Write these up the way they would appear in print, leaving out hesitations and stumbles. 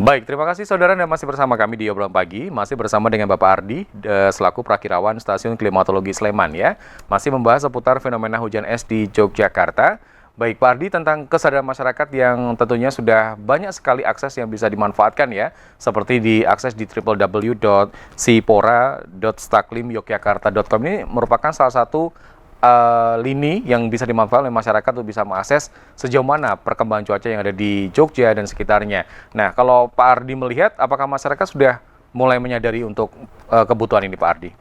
Baik, terima kasih saudara dan masih bersama kami di Obrolan Pagi, masih bersama dengan Bapak Ardi, selaku Prakirawan Stasiun Klimatologi Sleman ya. Masih membahas seputar fenomena hujan es di Yogyakarta. Baik Pak Ardi, tentang kesadaran masyarakat yang tentunya sudah banyak sekali akses yang bisa dimanfaatkan ya, seperti diakses di www.sipora.staklimyogyakarta.com. Ini merupakan salah satu lini yang bisa dimanfaatkan oleh masyarakat untuk bisa mengakses sejauh mana perkembangan cuaca yang ada di Jogja dan sekitarnya. Nah, kalau Pak Ardi melihat, apakah masyarakat sudah mulai menyadari untuk kebutuhan ini, Pak Ardi?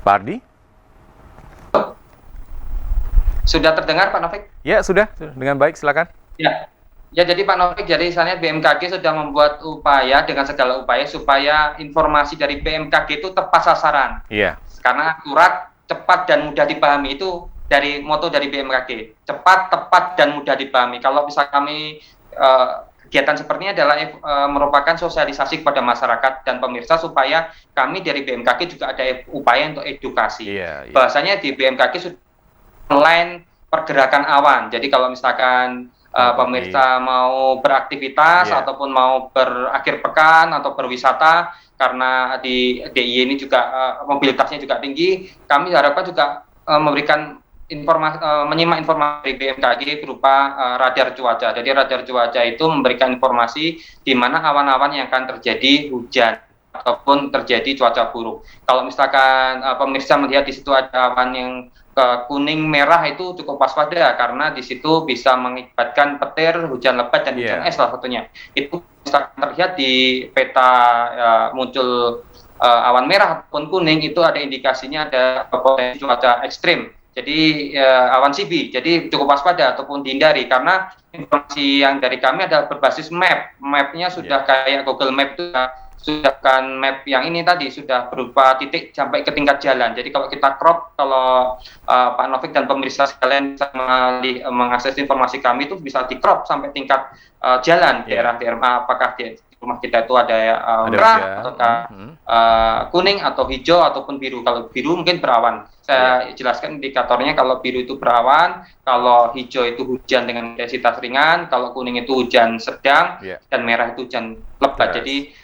Pak Ardi? Sudah terdengar, Pak Novik? Ya, sudah dengan baik, silakan. Ya, jadi Pak Novik, jadi misalnya BMKG sudah membuat upaya dengan segala upaya supaya informasi dari BMKG itu tepat sasaran. Iya. Karena akurat, cepat dan mudah dipahami itu dari moto dari BMKG. Cepat, tepat dan mudah dipahami. Kalau bisa kami kegiatan seperti ini adalah merupakan sosialisasi kepada masyarakat dan pemirsa supaya kami dari BMKG juga ada upaya untuk edukasi. Bahasanya di BMKG sudah online pergerakan awan. Jadi kalau misalkan pemirsa mau beraktivitas ataupun mau berakhir pekan atau berwisata, karena di DIY ini juga mobilitasnya juga tinggi, kami harapkan juga memberikan informasi, menyimak informasi dari BMKG berupa radar cuaca. Jadi radar cuaca itu memberikan informasi di mana awan-awan yang akan terjadi hujan ataupun terjadi cuaca buruk. Kalau misalkan pemirsa melihat di situ ada awan yang kuning merah, itu cukup waspada karena di situ bisa mengakibatkan petir, hujan lebat dan hujan es salah satunya. Itu bisa terlihat di peta muncul awan merah ataupun kuning, itu ada indikasinya ada potensi cuaca ekstrim. Jadi awan CB, jadi cukup waspada ataupun dihindari, karena informasi yang dari kami adalah berbasis map. Mapnya sudah kayak Google Map, itu sudah kan map yang ini tadi sudah berupa titik sampai ke tingkat jalan. Jadi kalau kita crop, kalau Pak Novik dan pemirsa sekalian bisa mengakses informasi kami, itu bisa di crop sampai tingkat jalan, daerah-daerah, apakah di rumah kita itu ada merah atau kuning atau hijau ataupun biru. Kalau biru mungkin berawan. Saya jelaskan indikatornya, kalau biru itu berawan, kalau hijau itu hujan dengan intensitas ringan, kalau kuning itu hujan sedang, dan merah itu hujan lebat. Jadi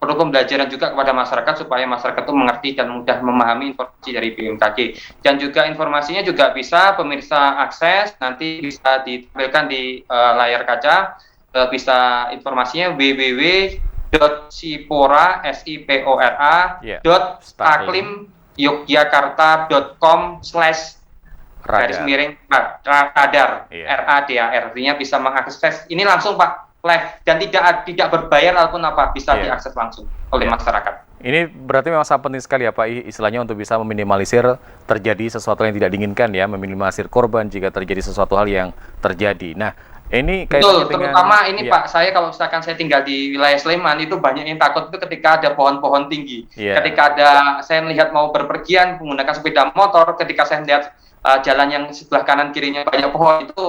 perlu pembelajaran juga kepada masyarakat supaya masyarakat itu mengerti dan mudah memahami informasi dari BMKG. Dan juga informasinya juga bisa pemirsa akses, nanti bisa ditampilkan di layar kaca, bisa informasinya www.sipora.yogyakarta.com/radar, artinya bisa mengakses ini langsung Pak, live, dan tidak berbayar ataupun apa, bisa diakses langsung oleh masyarakat. Ini berarti memang sangat penting sekali ya Pak, istilahnya untuk bisa meminimalisir terjadi sesuatu yang tidak diinginkan ya, meminimalisir korban jika terjadi sesuatu hal yang terjadi. Nah, ini betul, terutama ini Pak, saya kalau misalkan saya tinggal di wilayah Sleman, itu banyak yang takut itu ketika ada pohon-pohon tinggi. Ketika saya melihat mau berpergian menggunakan sepeda motor, ketika saya melihat jalan yang sebelah kanan kirinya banyak pohon, itu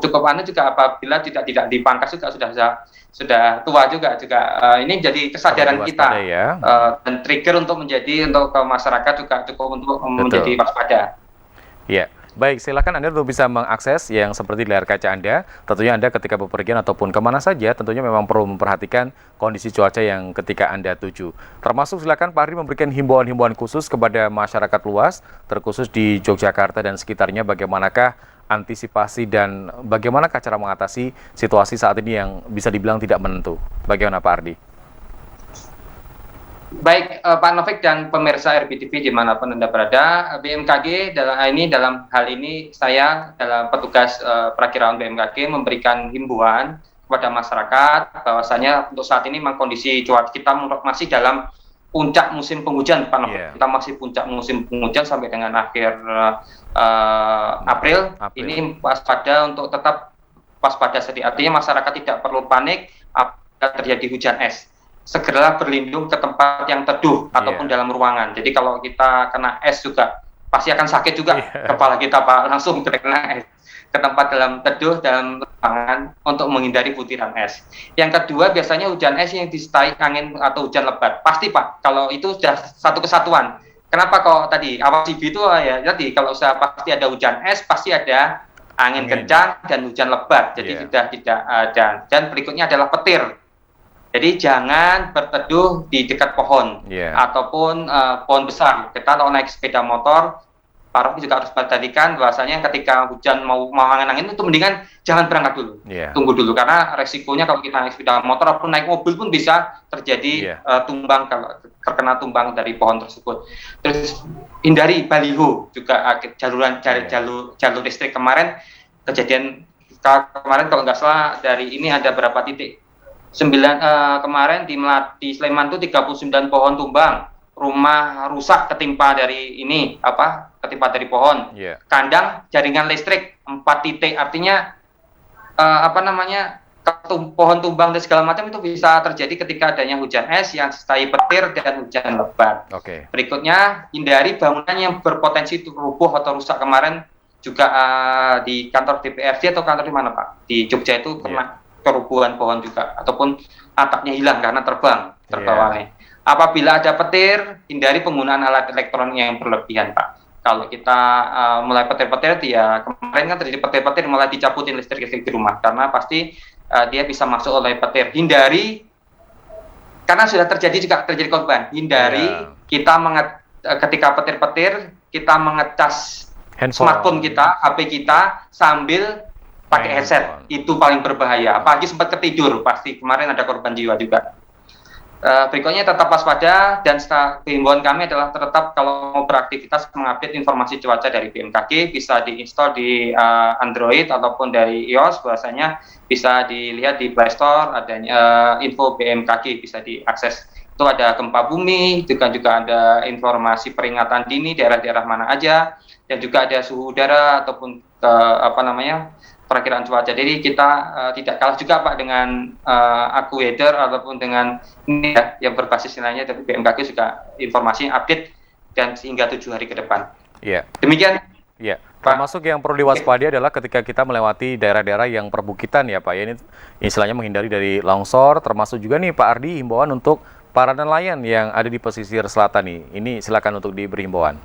cukup aneh juga apabila tidak dipangkas juga sudah tua juga ini jadi kesadaran kita dan trigger untuk ke masyarakat juga cukup untuk menjadi waspada. Iya. Baik, silakan Anda untuk bisa mengakses yang seperti di layar kaca Anda. Tentunya Anda ketika bepergian ataupun kemana saja, tentunya memang perlu memperhatikan kondisi cuaca yang ketika Anda tuju. Termasuk silakan Pak Ardi memberikan himbauan-himbauan khusus kepada masyarakat luas, terkhusus di Yogyakarta dan sekitarnya, bagaimanakah antisipasi dan bagaimanakah cara mengatasi situasi saat ini yang bisa dibilang tidak menentu. Bagaimana Pak Ardi? Baik, Pak Novik dan pemirsa RBTV dimanapun Anda berada, BMKG dalam hal ini saya dalam petugas perakiraan BMKG memberikan himbauan kepada masyarakat bahwasanya untuk saat ini memang kondisi cuaca kita masih dalam puncak musim penghujan, Pak Novik. Kita masih puncak musim penghujan sampai dengan akhir April. Ini waspada, untuk tetap waspada sedih. Artinya masyarakat tidak perlu panik apabila terjadi hujan es. Segeralah berlindung ke tempat yang teduh ataupun dalam ruangan. Jadi kalau kita kena es juga pasti akan sakit juga kepala kita Pak, langsung kena es. Ke tempat dalam teduh dalam ruangan untuk menghindari butiran es. Yang kedua, biasanya hujan es yang disertai angin atau hujan lebat. Pasti Pak, kalau itu sudah satu kesatuan. Kenapa kok tadi awal CB itu ya tadi kalau pasti ada hujan es, pasti ada angin kencang dan hujan lebat. Jadi sudah tidak ada. Dan berikutnya adalah petir. Jadi jangan berteduh di dekat pohon ataupun pohon besar. Kita kalau naik sepeda motor, para juga harus perhatikan bahwasanya ketika hujan mau angin-angin itu mendingan jangan berangkat dulu, tunggu dulu karena resikonya kalau kita naik sepeda motor ataupun naik mobil pun bisa terjadi tumbang kalau terkena tumbang dari pohon tersebut. Terus hindari baliho juga jalur listrik kemarin kejadian kemarin kalau nggak salah dari ini ada berapa titik. Kemarin di Sleman itu 39 pohon tumbang, rumah rusak ketimpa dari pohon. Kandang jaringan listrik 4 titik, artinya pohon tumbang dan segala macam itu bisa terjadi ketika adanya hujan es yang disertai petir dan hujan lebat. Berikutnya hindari bangunan yang berpotensi rubuh atau rusak. Kemarin juga di kantor DPRD atau kantor di mana Pak? Di Jogja itu pernah kerubuhan pohon juga ataupun atapnya hilang karena terbawanya. Apabila ada petir, hindari penggunaan alat elektronik yang berlebihan, Pak. Kalau kita mulai petir-petir, kemarin kan terjadi petir-petir mulai dicabutin listrik di rumah karena pasti dia bisa masuk oleh petir. Hindari karena sudah terjadi korban. Hindari kita ketika petir-petir kita mengecas smartphone kita, HP kita sambil pakai headset, itu paling berbahaya. Apalagi sempat ketidur, pasti kemarin ada korban jiwa juga. Berikutnya tetap waspada dan himbauan kami adalah tetap kalau mau beraktivitas mengupdate informasi cuaca dari BMKG bisa diinstal di Android ataupun dari iOS, bahwasanya bisa dilihat di Play Store adanya info BMKG bisa diakses. Itu ada gempa bumi, juga ada informasi peringatan dini daerah-daerah mana aja, dan juga ada suhu udara ataupun perakiraan cuaca. Jadi kita tidak kalah juga Pak dengan AccuWeather ataupun dengan yang berbasis nilainya, tapi BMKG juga informasi update dan sehingga 7 hari ke depan. Demikian. Termasuk yang perlu diwaspadai adalah ketika kita melewati daerah-daerah yang perbukitan ya Pak. Ya, ini istilahnya menghindari dari longsor, termasuk juga nih Pak Ardi himbauan untuk para nelayan yang ada di pesisir selatan nih. Ini silakan untuk diberi himbauan.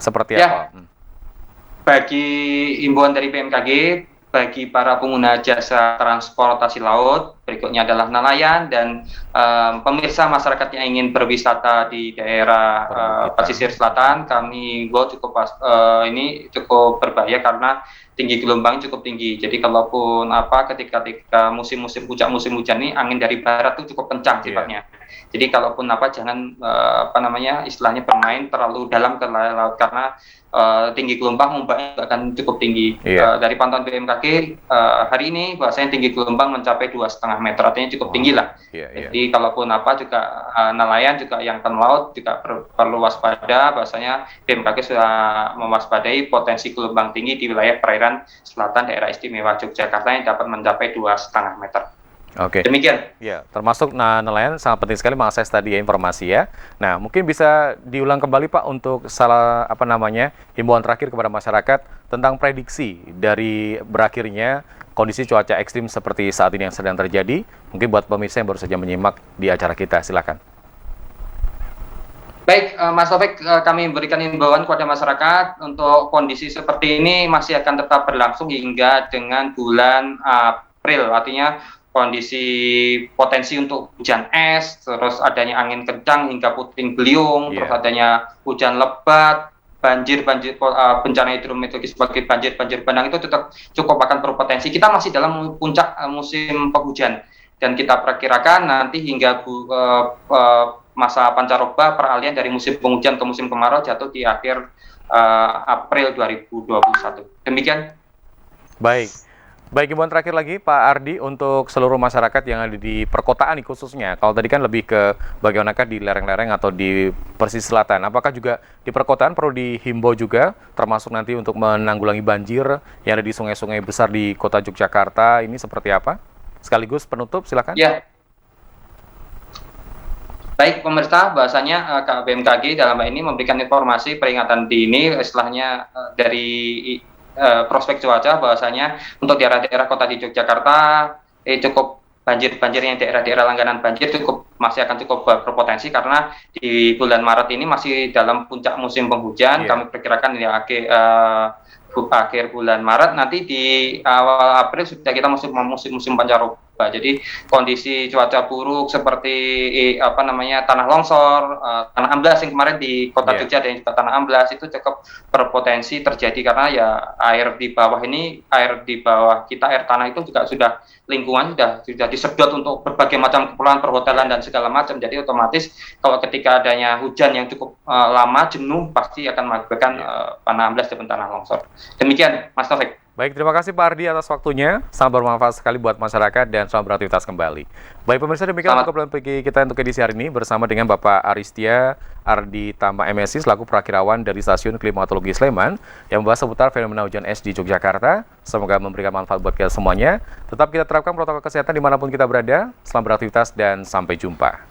Seperti apa? Bagi himbauan dari BMKG, bagi para pengguna jasa transportasi laut, berikutnya adalah nelayan dan pemirsa masyarakat yang ingin berwisata di daerah pesisir selatan, kami ini cukup berbahaya karena tinggi gelombang cukup tinggi. Jadi kalaupun ketika musim hujan ini angin dari barat itu cukup kencang sifatnya. Jadi kalaupun jangan istilahnya bermain terlalu dalam ke laut karena tinggi gelombang ombaknya akan cukup tinggi. Dari pantauan BMKG hari ini bahwasanya tinggi gelombang mencapai 2,5 meter, artinya cukup tinggi lah. Jadi kalaupun nelayan juga yang akan laut juga perlu waspada, bahwasanya BMKG sudah mewaspadai potensi gelombang tinggi di wilayah perairan selatan daerah istimewa Yogyakarta yang dapat mencapai 2,5 meter. Demikian. Termasuk nelayan sangat penting sekali mengakses tadi informasi ya. Nah, mungkin bisa diulang kembali Pak untuk himbauan terakhir kepada masyarakat tentang prediksi dari berakhirnya kondisi cuaca ekstrim seperti saat ini yang sedang terjadi. Mungkin buat pemirsa yang baru saja menyimak di acara kita, silakan. Baik, Mas Taufik, kami berikan himbauan kepada masyarakat untuk kondisi seperti ini masih akan tetap berlangsung hingga dengan bulan April, artinya kondisi potensi untuk hujan es, terus adanya angin kencang hingga puting beliung, terus adanya hujan lebat, banjir, bencana hidrometeorologi sebagai banjir bandang itu tetap cukup akan berpotensi. Kita masih dalam puncak musim penghujan dan kita perkirakan nanti hingga masa pancaroba peralihan dari musim penghujan ke musim kemarau jatuh di akhir April 2021. Demikian. Baik, himbauan terakhir lagi Pak Ardi untuk seluruh masyarakat yang ada di perkotaan nih khususnya. Kalau tadi kan lebih ke bagaimanakah di lereng-lereng atau di pesisir selatan. Apakah juga di perkotaan perlu dihimbau juga, termasuk nanti untuk menanggulangi banjir yang ada di sungai-sungai besar di kota Yogyakarta, ini seperti apa? Sekaligus penutup, silakan. Baik pemirsa, bahasanya BMKG dalam hal ini memberikan informasi peringatan dini, istilahnya dari prospek cuaca, bahwasanya untuk daerah-daerah kota di Yogyakarta cukup banjir yang daerah-daerah langganan banjir cukup masih akan cukup berpotensi karena di bulan Maret ini masih dalam puncak musim penghujan. Kami perkirakan di akhir bulan Maret, nanti di awal April sudah kita masuk musim pancaroba. Jadi kondisi cuaca buruk seperti tanah longsor, tanah amblas yang kemarin di Kota Jogja dan juga tanah amblas itu cukup berpotensi terjadi karena ya air di bawah kita, air tanah itu juga sudah lingkungan sudah disedot untuk berbagai macam keperluan perhotelan dan segala macam. Jadi otomatis kalau ketika adanya hujan yang cukup lama, jenuh pasti akan mengakibatkan tanah amblas dan tanah longsor. Demikian, Mas Taufik. Baik, terima kasih Pak Ardi atas waktunya. Sangat bermanfaat sekali buat masyarakat dan selamat beraktivitas kembali. Baik pemirsa, demikian untuk obrolan pagi kita untuk edisi hari ini bersama dengan Bapak Aristia Ardi Tama MSI selaku Prakirawan dari Stasiun Klimatologi Sleman yang membahas seputar fenomena hujan es di Yogyakarta. Semoga memberikan manfaat buat kita semuanya. Tetap kita terapkan protokol kesehatan dimanapun kita berada. Selamat beraktivitas dan sampai jumpa.